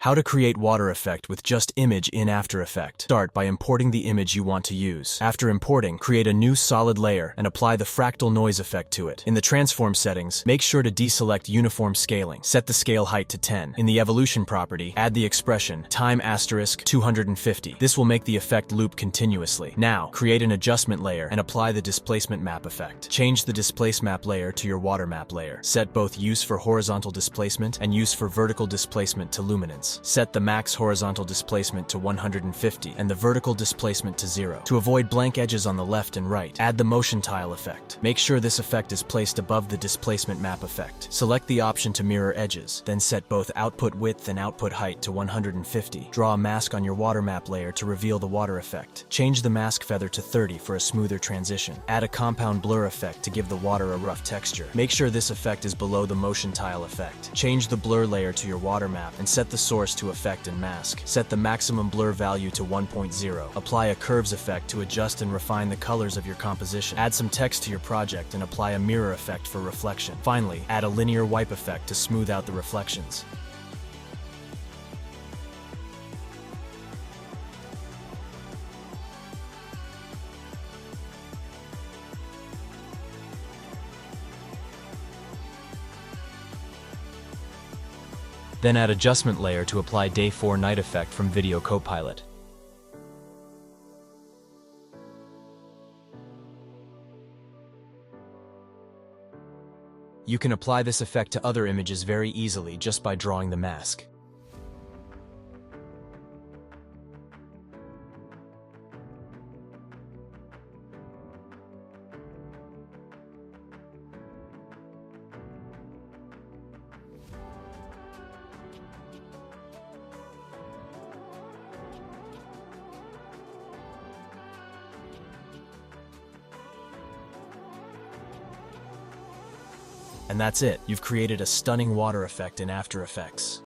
How to create water effect with just image in After Effects. Start by importing the image you want to use. After importing, create a new solid layer and apply the fractal noise effect to it. In the transform settings, make sure to deselect uniform scaling. Set the scale height to 10. In the evolution property, add the expression time asterisk 250. This will make the effect loop continuously. Now, create an adjustment layer and apply the displacement map effect. Change the displace map layer to your water map layer. Set both use for horizontal displacement and use for vertical displacement to luminance. Set the max horizontal displacement to 150 and the vertical displacement to 0. To avoid blank edges on the left and right, add the motion tile effect. Make sure this effect is placed above the displacement map effect. Select the option to mirror edges, then set both output width and output height to 150. Draw a mask on your water map layer to reveal the water effect. Change the mask feather to 30 for a smoother transition. Add a compound blur effect to give the water a rough texture. Make sure this effect is below the motion tile effect. Change the blur layer to your water map and set the source to effect and mask. Set the maximum blur value to 1.0. Apply a curves effect to adjust and refine the colors of your composition. Add some text to your project and apply a mirror effect for reflection. Finally, add a linear wipe effect to smooth out the reflections. Then add adjustment layer to apply Day 4 night effect from Video Copilot. You can apply this effect to other images very easily just by drawing the mask. And that's it. You've created a stunning water effect in After Effects.